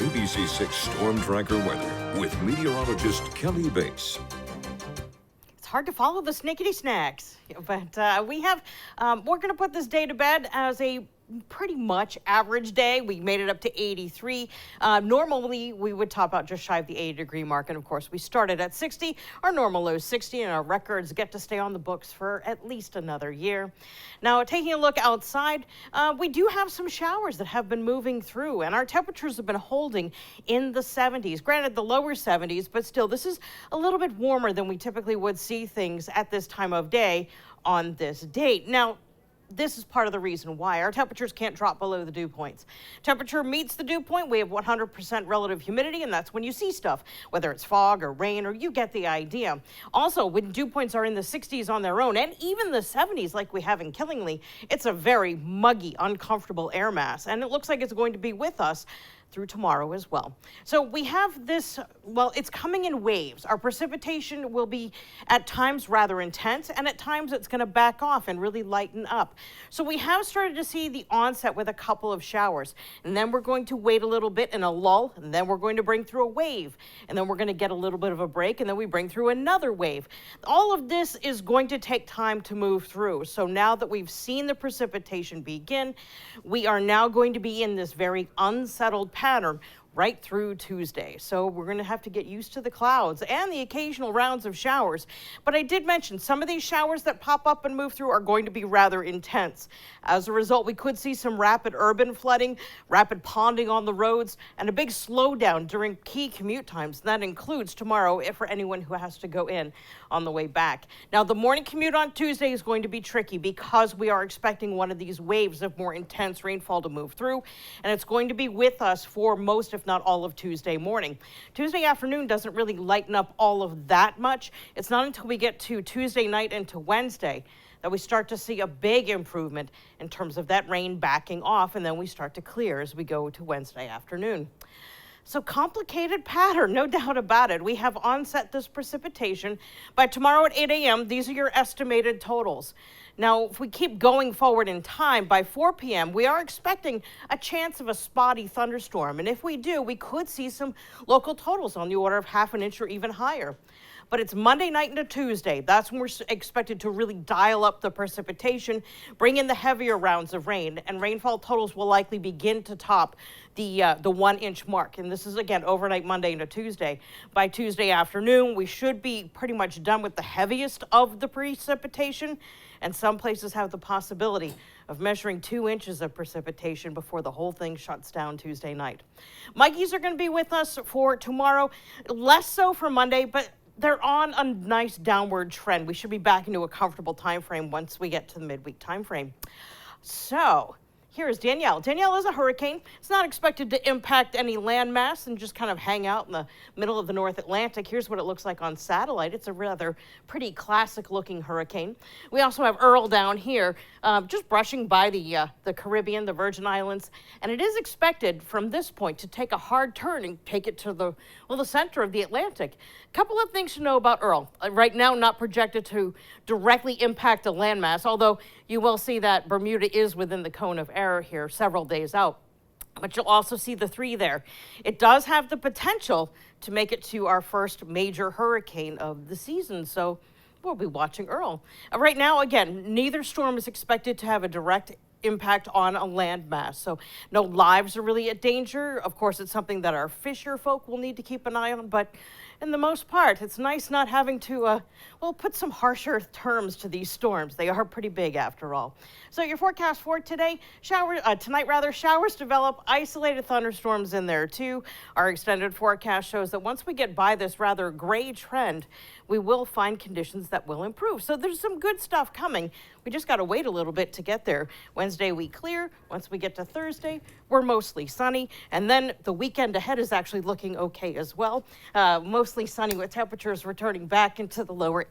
ABC6 Storm Tracker weather with meteorologist Kelly Bates. It's hard to follow the snickety snacks, but we're going to put this day to bed as a pretty much average day. We made it up to 83. Normally, we would top out just shy of the 80-degree mark, and of course, we started at 60. Our normal low is 60, and our records get to stay on the books for at least another year. Now, taking a look outside, we do have some showers that have been moving through, and our temperatures have been holding in the 70s. Granted, the lower 70s, but still, this is a little bit warmer than we typically would see things at this time of day on this date. Now, this is part of the reason why our temperatures can't drop below the dew points. Temperature meets the dew point, we have 100% relative humidity, and that's when you see stuff, whether it's fog or rain, or you get the idea. Also, when dew points are in the 60s on their own, and even the 70s like we have in Killingly, it's a very muggy, uncomfortable air mass, and it looks like it's going to be with us through tomorrow as well. So we have this, well, it's coming in waves. Our precipitation will be at times rather intense, and at times it's going to back off and really lighten up. So we have started to see the onset with a couple of showers, and then we're going to wait a little bit in a lull, and then we're going to bring through a wave, and then we're going to get a little bit of a break, and then we bring through another wave. All of this is going to take time to move through. So now that we've seen the precipitation begin, we are now going to be in this very unsettled pattern right through Tuesday. So we're going to have to get used to the clouds and the occasional rounds of showers. But I did mention some of these showers that pop up and move through are going to be rather intense. As a result, we could see some rapid urban flooding, rapid ponding on the roads, and a big slowdown during key commute times. That includes tomorrow for anyone who has to go in on the way back. Now, the morning commute on Tuesday is going to be tricky because we are expecting one of these waves of more intense rainfall to move through, and it's going to be with us for most, if not all, of Tuesday morning. Tuesday afternoon doesn't really lighten up all of that much. It's not until we get to Tuesday night into Wednesday that we start to see a big improvement in terms of that rain backing off, and then we start to clear as we go to Wednesday afternoon. So complicated pattern, no doubt about it. We have onset this precipitation. By tomorrow at 8 a.m., these are your estimated totals. Now, if we keep going forward in time, by 4 p.m., we are expecting a chance of a spotty thunderstorm. And if we do, we could see some local totals on the order of half an inch or even higher. But it's Monday night into Tuesday. That's when we're expected to really dial up the precipitation, bring in the heavier rounds of rain, and rainfall totals will likely begin to top the 1 inch mark. And this is, again, overnight Monday into Tuesday. By Tuesday afternoon, we should be pretty much done with the heaviest of the precipitation, and some places have the possibility of measuring 2 inches of precipitation before the whole thing shuts down Tuesday night. Muggies are going to be with us for tomorrow, less so for Monday, but they're on a nice downward trend. We should be back into a comfortable time frame once we get to the midweek time frame. So here's Danielle. Danielle is a hurricane. It's not expected to impact any landmass and just kind of hang out in the middle of the North Atlantic. Here's what it looks like on satellite. It's a rather pretty classic looking hurricane. We also have Earl down here, just brushing by the Caribbean, the Virgin Islands. And it is expected from this point to take a hard turn and take it to the center of the Atlantic. A couple of things to know about Earl. Right now, not projected to directly impact a landmass, although you will see that Bermuda is within the cone of error here several days out. But you'll also see the 3 there. It does have the potential to make it to our first major hurricane of the season, so we'll be watching Earl. Right now, again, neither storm is expected to have a direct impact on a landmass, so no lives are really at danger. Of course, it's something that our fisher folk will need to keep an eye on, but in the most part, it's nice not having to, put some harsher terms to these storms. They are pretty big after all. So your forecast for today, tonight, showers develop, isolated thunderstorms in there too. Our extended forecast shows that once we get by this rather gray trend, we will find conditions that will improve. So there's some good stuff coming. We just got to wait a little bit to get there. Wednesday we clear. Once we get to Thursday, we're mostly sunny. And then the weekend ahead is actually looking okay as well. Mostly sunny with temperatures returning back into the lower